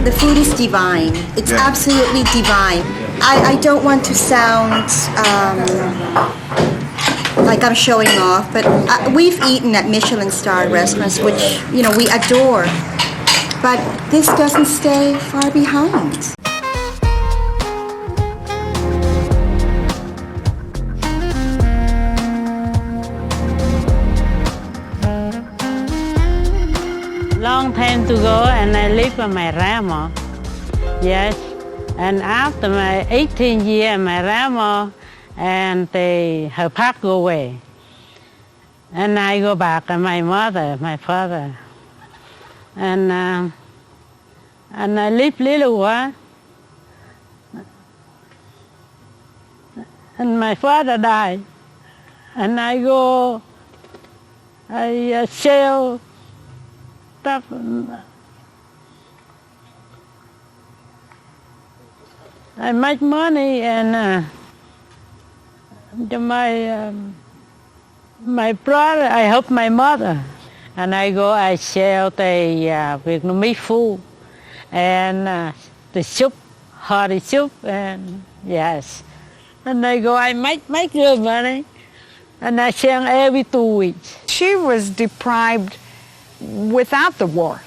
The food is divine. It's absolutely divine. I don't want to sound like I'm showing off, but we've eaten at Michelin star restaurants, which, you know, we adore. But this doesn't stay far behind. Long time to go, and I live with my grandma. Yes, and after my 18 year, my grandma and her pop go away, and I go back, and my mother, my father, and I live little while, and my father died, and I sell stuff. I make money, and my brother, I help my mother, and I sell the Vietnamese food and the soup, hearty soup, and yes, and I make good money, and I sell every 2 weeks. She was deprived without the war.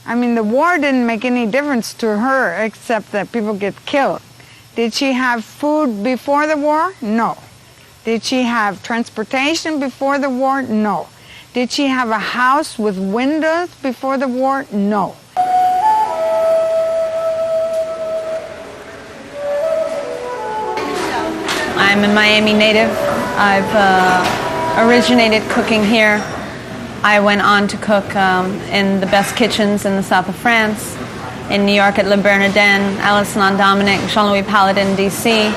I mean, the war didn't make any difference to her except that people get killed. Did she have food before the war? No. Did she have transportation before the war? No. Did she have a house with windows before the war? No. I'm a Miami native. I've originated cooking here. I went on to cook in the best kitchens in the south of France, in New York at Le Bernardin, Alison Dominic, Jean-Louis Paladin, D.C.,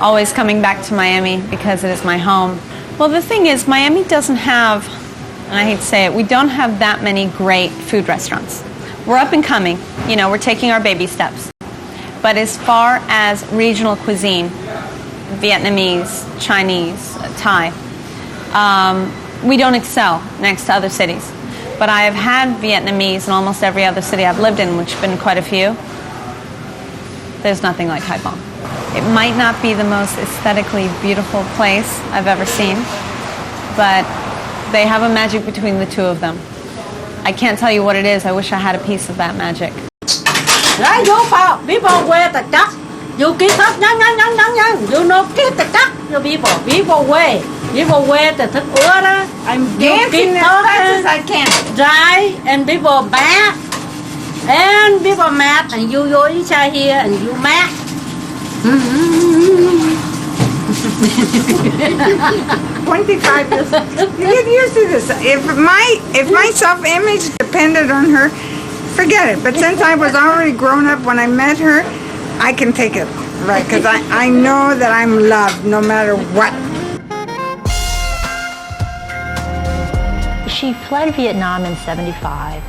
always coming back to Miami because it is my home. Well, the thing is, Miami doesn't have, and I hate to say it, we don't have that many great food restaurants. We're up and coming, you know, we're taking our baby steps. But as far as regional cuisine, Vietnamese, Chinese, Thai, we don't excel next to other cities. But I have had Vietnamese in almost every other city I've lived in, which have been quite a few. There's nothing like Hy Vong. It might not be the most aesthetically beautiful place I've ever seen, but they have a magic between the two of them. I can't tell you what it is. I wish I had a piece of that magic. People wear the duck. You get up, you know, get the duck. People wear. People wear the thức ứa đó. Dancing as fast as I can. Dry, and people back. And people mad, and you go inside here, and you mad. 25 years. You get used to this. If my self-image depended on her, forget it. But since I was already grown up when I met her, I can take it, right? Because I know that I'm loved no matter what. She fled Vietnam in '75,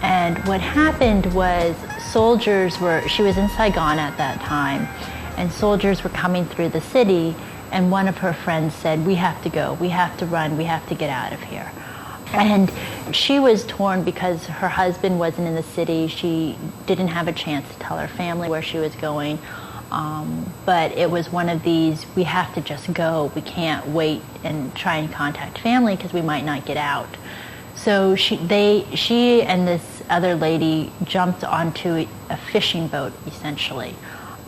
and what happened was she was in Saigon at that time, and soldiers were coming through the city, and one of her friends said, "We have to go, we have to run, we have to get out of here." And she was torn because her husband wasn't in the city. She didn't have a chance to tell her family where she was going. But it was one of these, we have to just go. We can't wait and try and contact family because we might not get out. So she and this other lady jumped onto a fishing boat, essentially.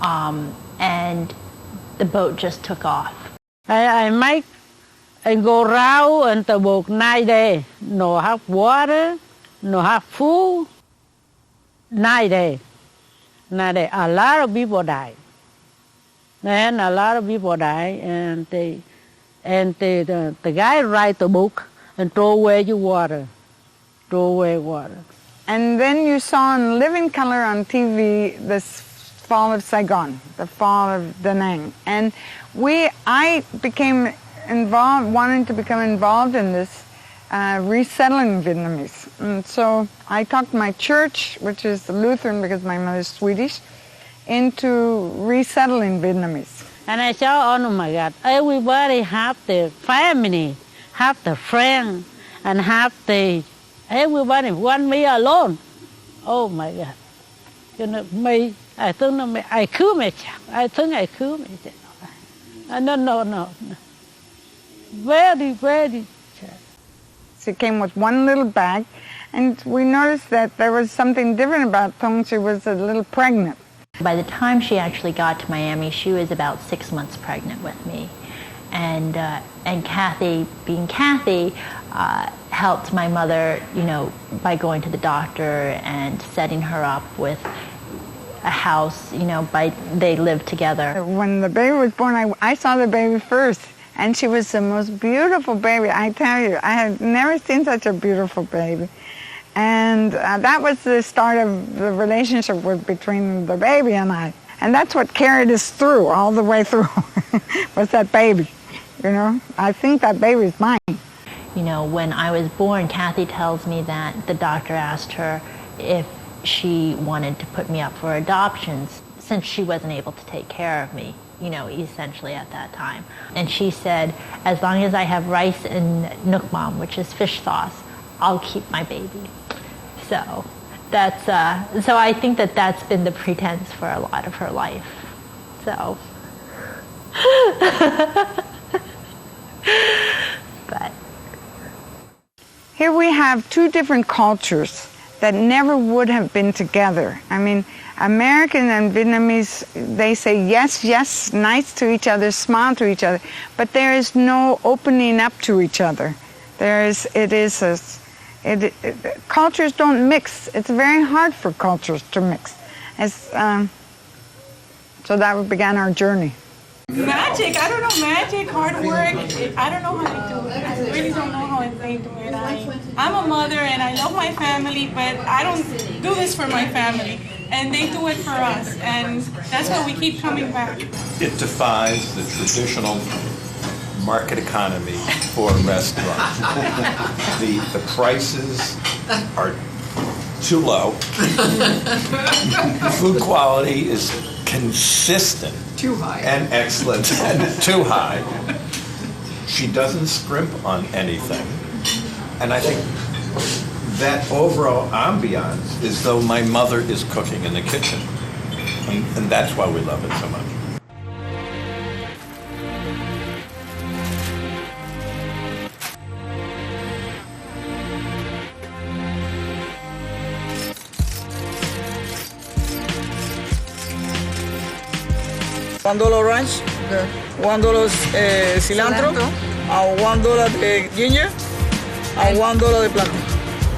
And the boat just took off. I make and go around and the book 9 days. No have water, no have food. 9 days. 9 days. A lot of people die. And a lot of people die, and the guy write the book and throw away your water. Throw away water. And then you saw in living color on TV this fall of Saigon, the fall of Da Nang. And I became involved, wanting to become involved in this resettling Vietnamese. And so I talked my church, which is Lutheran because my mother's Swedish, into resettling Vietnamese. And I saw, oh my God, everybody have the family, have the friend, and have everybody want me alone. Oh my God. You know, I think I kill myself. I think I kill myself. No. Very, very sad. She came with one little bag, and we noticed that there was something different about Thong. She was a little pregnant. By the time she actually got to Miami, she was about 6 months pregnant with me. And Kathy, being Kathy, helped my mother, you know, by going to the doctor and setting her up with a house, you know, they lived together. When the baby was born, I saw the baby first, and she was the most beautiful baby. I tell you, I had never seen such a beautiful baby. And that was the start of the relationship between the baby and I. And that's what carried us through, all the way through, was that baby. You know, I think that baby's mine. You know, when I was born, Kathy tells me that the doctor asked her if she wanted to put me up for adoptions since she wasn't able to take care of me, you know, essentially at that time. And she said, as long as I have rice and nuoc mam, which is fish sauce, I'll keep my baby. So that's so I think that's been the pretense for a lot of her life. So but here we have two different cultures that never would have been together. I mean, American and Vietnamese, they say yes, yes, nice to each other, smile to each other, but there is no opening up to each other. Cultures don't mix. It's very hard for cultures to mix. So that began our journey. Magic, I don't know, magic, hard work, I don't know how they do it. I really don't know how they do it. I'm a mother and I love my family, but I don't do this for my family. And they do it for us, and that's why we keep coming back. It defies the traditional market economy for a restaurant. The prices are too low. Food quality is consistent. Too high. And excellent. And too high. She doesn't scrimp on anything. And I think that overall ambiance is though my mother is cooking in the kitchen. And that's why we love it so much. $1 ranch, $1 cilantro, and $1 de ginger, and $1 de plátano.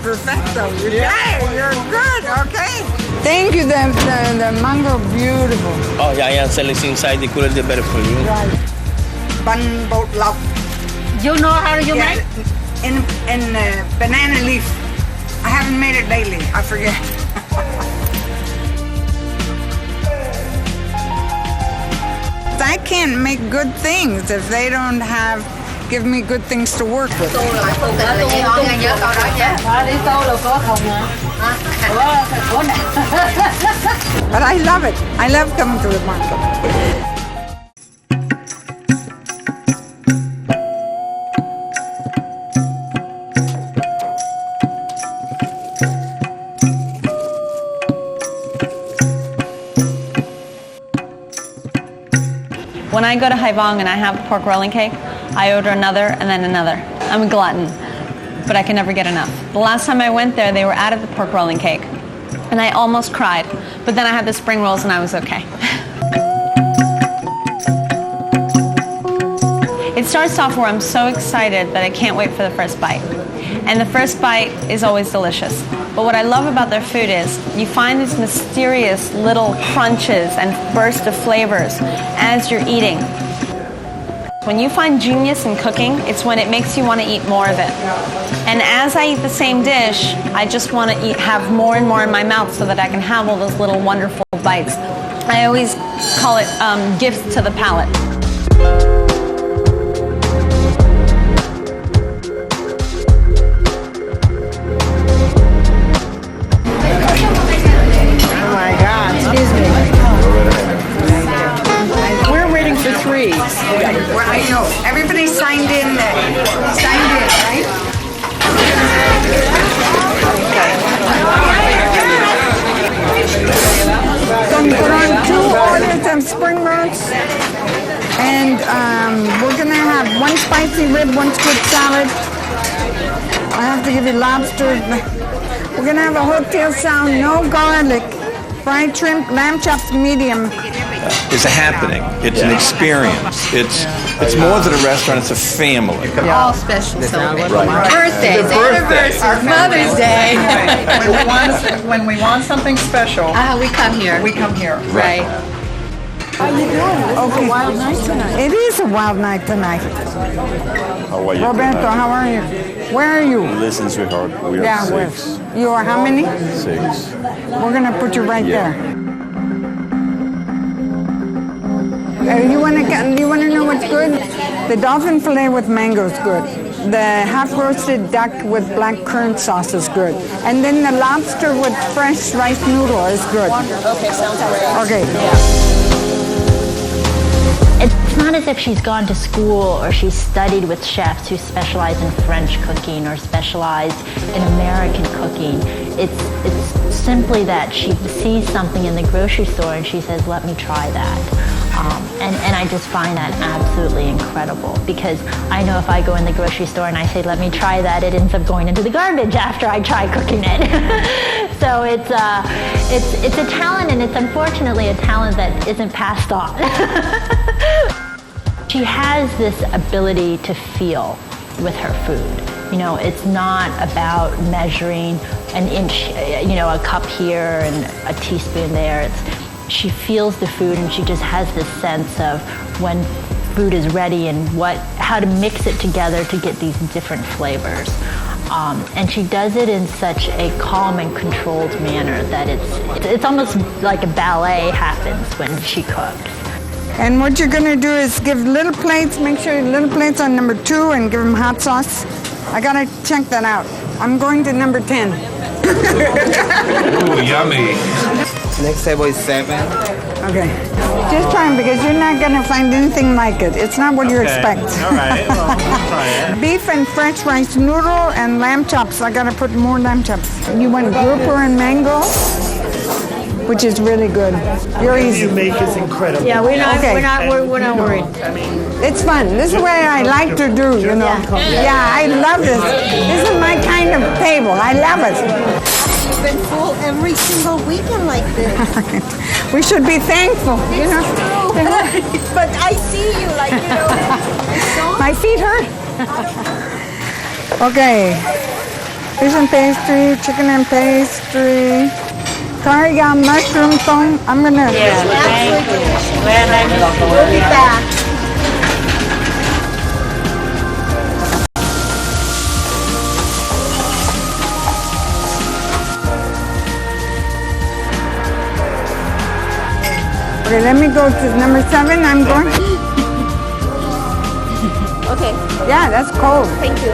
Perfecto. You're good. Okay. Thank you. The mango, beautiful. Oh yeah, so it's inside. The cooler, the better for you. Right. Bun bột lọc. You know how you make? In banana leaf. I haven't made it lately. I forget. I can't make good things if they don't give me good things to work with. But I love it. I love coming to the market. When I go to Hy Vong and I have a pork rolling cake, I order another and then another. I'm a glutton, but I can never get enough. The last time I went there, they were out of the pork rolling cake, and I almost cried. But then I had the spring rolls and I was okay. It starts off where I'm so excited that I can't wait for the first bite. And the first bite is always delicious. But what I love about their food is you find these mysterious little crunches and bursts of flavors as you're eating. When you find genius in cooking, it's when it makes you want to eat more of it. And as I eat the same dish, I just want to have more and more in my mouth so that I can have all those little wonderful bites. I always call it gifts to the palate. Oh my God, excuse me. We're waiting for 3. I know. Everybody signed in, right? So I'm put on 2 orders of spring rolls, and we're gonna have 1 spicy rib, 1 squid salad. I have to give you lobster. We're gonna have a hotel sound, no garlic, fried shrimp, lamb chops, medium. It's a happening. It's an experience. It's more than a restaurant. It's a family. All special celebrations. Right. Birthdays, anniversaries, Mother's Day. When we want something special, We come here. we come here. Right. How you doing? This is a wild night tonight. It is a wild night tonight. How are you? Roberto, how are you? Where are you? Listen, sweetheart. We are 6. You are how many? 6. We're gonna put you right Yeah. there. You wanna know what's good? The dolphin fillet with mango is good. The half roasted duck with black currant sauce is good. And then the lobster with fresh rice noodle is good. Okay, sounds great. Okay. It's not as if she's gone to school or she's studied with chefs who specialize in French cooking or specialize in American cooking. It's simply that she sees something in the grocery store and she says, let me try that. And I just find that absolutely incredible, because I know if I go in the grocery store and I say, let me try that, it ends up going into the garbage after I try cooking it. So it's a talent, and it's unfortunately a talent that isn't passed on. She has this ability to feel with her food. You know, it's not about measuring an inch, a cup here and a teaspoon there. She feels the food, and she just has this sense of when food is ready and how to mix it together to get these different flavors. And she does it in such a calm and controlled manner that it's almost like a ballet happens when she cooks. And what you're gonna do is give little plates, make sure your little plates on number 2 and give them hot sauce. I gotta check that out. I'm going to number 10. Ooh, yummy. Next table is 7. Okay. Just try them, because you're not gonna find anything like it. It's not what you expect. All right. Well, we'll try it. Beef and French rice noodle and lamb chops. I gotta put more lamb chops. You want grouper and mango, which is really good. You're easy. You make is incredible. Yeah, we're not worried. It's fun. This is what I like to do, you know. Yeah, I love this. This is my kind of table. I love it. You've been full every single weekend like this. We should be thankful, you know. But I see you, like, My feet hurt. Okay. Fish and pastry, chicken and pastry. Curry yam, mushroom thong. I'm gonna. Yeah, thank you. We'll be back. Okay, let me go to number 7. I'm going. Okay. Yeah, that's cold. Thank you.